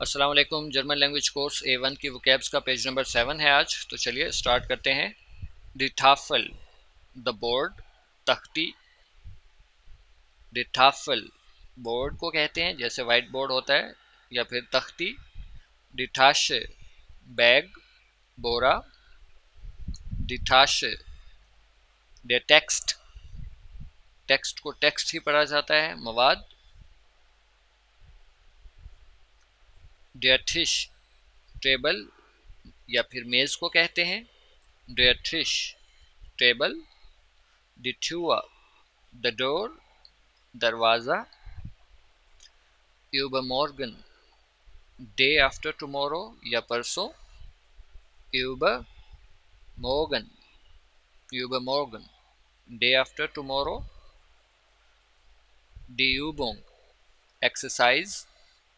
अस्सलाम वालेकुम। German language course A1 की वोकैब्स का पेज नंबर 7 है आज। तो चलिए स्टार्ट करते हैं। द टाफल, द बोर्ड, तख्ती। द टाफल बोर्ड को कहते हैं, जैसे वाइट बोर्ड होता है या फिर तख्ती। द टाशे बैग, बोरा। द टाशे द टेक्स्ट, टेक्स्ट को टेक्स्ट ही पढ़ा जाता है, मवाद। द टिश टेबल या फिर मेज को कहते हैं। द टिश टेबल। द टूआ द डोर, दरवाज़ा। यूबरमॉर्गन डे आफ्टर टुमारो या परसों। यूबरमॉर्गन यूबरमॉर्गन डे आफ्टर टुमारो। डी यूबोंग एक्सरसाइज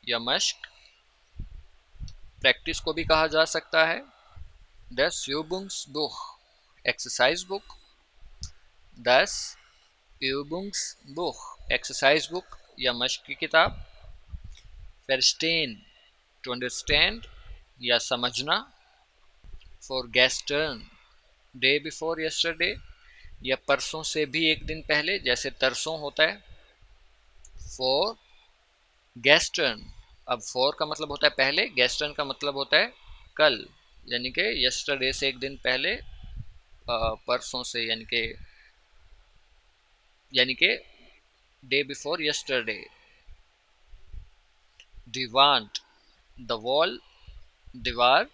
या मश्क, प्रैक्टिस को भी कहा जा सकता है। दस यूबुंग्स बुक एक्सरसाइज बुक। दस यूबुंग्स बुक एक्सरसाइज बुक या मश्क की किताब। फर्स्टेन टू अंडरस्टैंड या समझना। फॉर गेस्टर्न डे बिफोर यस्टरडे या परसों से भी एक दिन पहले, जैसे तरसों होता है। फॉर गेस्टर्न, अब फॉर का मतलब होता है पहले, गेस्टर्न का मतलब होता है कल, यानी कि यस्टरडे से एक दिन पहले, परसों से यानी कि डे बिफोर यस्टरडे। डिवांट द वॉल, दीवार।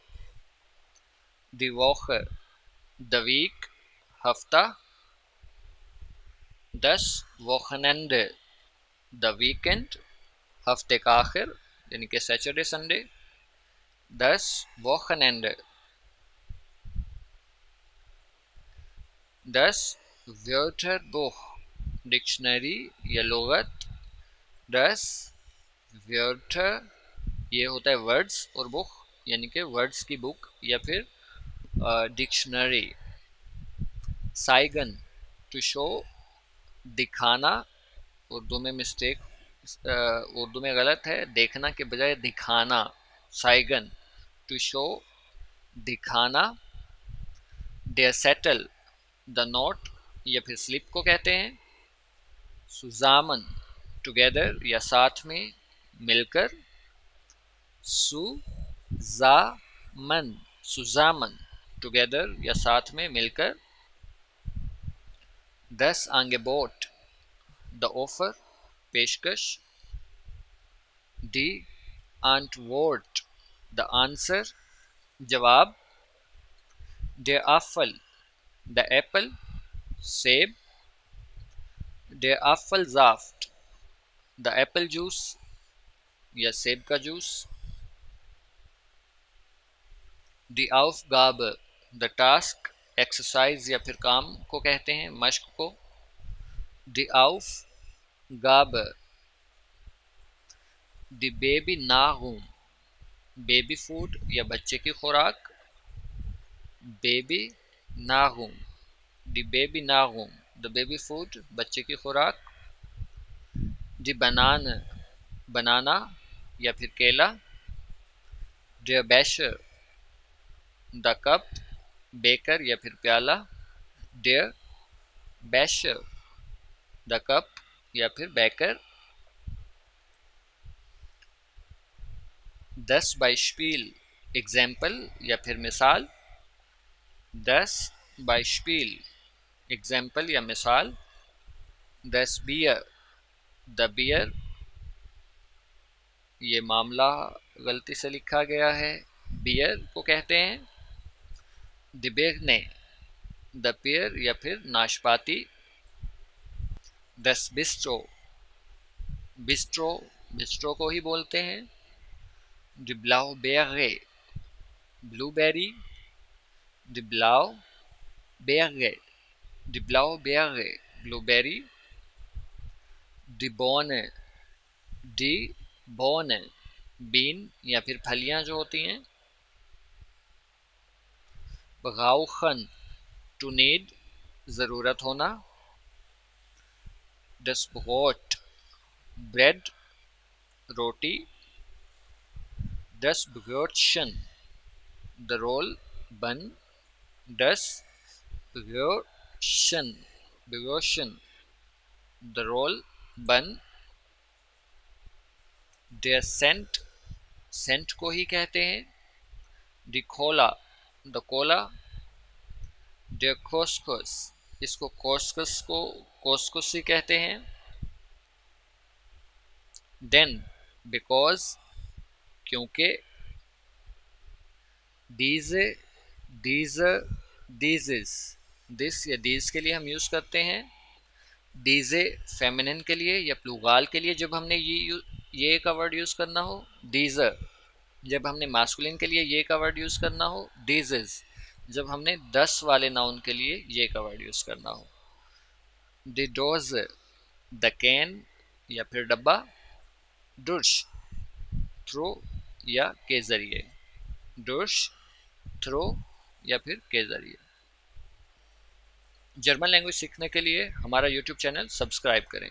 दिवोखे द वीक, हफ्ता। दस वोखनेंडे द वीकेंड, हफ्ते का आखिर, यानी कि सैटरडे संडे। दस वोखनेंडे। दस व्योर्टरबुख डिक्शनरी या लुगत। दस व्योर्टर ये होता है वर्ड्स, और बुक यानी कि वर्ड्स की बुक या फिर डिक्शनरी। साइगन टू शो, दिखाना। उर्दू में मिस्टेक, उर्दू में गलत है, देखना के बजाय दिखाना। साइगन टू शो, दिखाना। डेयर सेटल द नोट या फिर स्लिप को कहते हैं। सुजामन टुगेदर या साथ में, मिलकर। सुजामन सुजामन टुगेदर या साथ में, मिलकर। दस आंगेबोट द ऑफर, पेशकश। दी आंटवोर्ट द आंसर, जवाब। डे आफल द एप्पल, सेब। डे आफल जाफ्ट द एप्पल जूस या सेब का जूस। दी आउफ गाब द टास्क, एक्सरसाइज या फिर काम को कहते हैं, मश्क को। दी आउफ गाब दी बेबी नागुम, बेबी फूड या बच्चे की खुराक। बेबी नागुम दी बेबी नागुम द बेबी फूड, बच्चे की खुराक। दी बनाना या फिर केला। डी बैशर द कप, बेकर या फिर प्याला। डेयर बैशर द कप या फिर बेकर। दस बाइशपील एग्जाम्पल या फिर मिसाल। दस बाइशपील एग्जाम्पल या मिसाल। दस बियर द बियर, ये मामला गलती से लिखा गया है, बियर को कहते हैं। दिबेगने द पेयर या फिर नाशपाती। दस बिस्ट्रो, बिस्ट्रो बिस्ट्रो को ही बोलते हैं। डिब्लाउ बेगे, ब्लूबेरी। डिब्लाउ बेगे डिब्लाउ बेगे, ब्लूबेरी। डिबोने डी बोने, बीन या फिर फलियां जो होती हैं। गाउखन टू नीड, ज़रूरत होना। दस, brought bread, roti. das Bewirtschen, the roll bun, das Bewirtschen, the roll bun, der सेंट को ही कहते हैं, दी खोला, द कोला, der कोस्कस, इसको कोस्कस ही कहते हैं, देन बिकॉज, क्योंकि, दीज दीजिस, दिस या दीज के लिए हम यूज करते हैं, डीजे फेमिनिन के लिए या प्लूगाल के लिए जब हमने ये का वर्ड यूज करना हो, डीजर जब हमने मास्कुलिन के लिए ये का वर्ड यूज करना हो, डीजिस जब हमने 10 वाले नाउन के लिए ये का वर्ड यूज करना हो, द डोज, द कैन या फिर डब्बा, डुश थ्रो या के जरिए, डुश थ्रो या फिर के जरिए। जर्मन लैंग्वेज सीखने के लिए हमारा यूट्यूब चैनल सब्सक्राइब करें।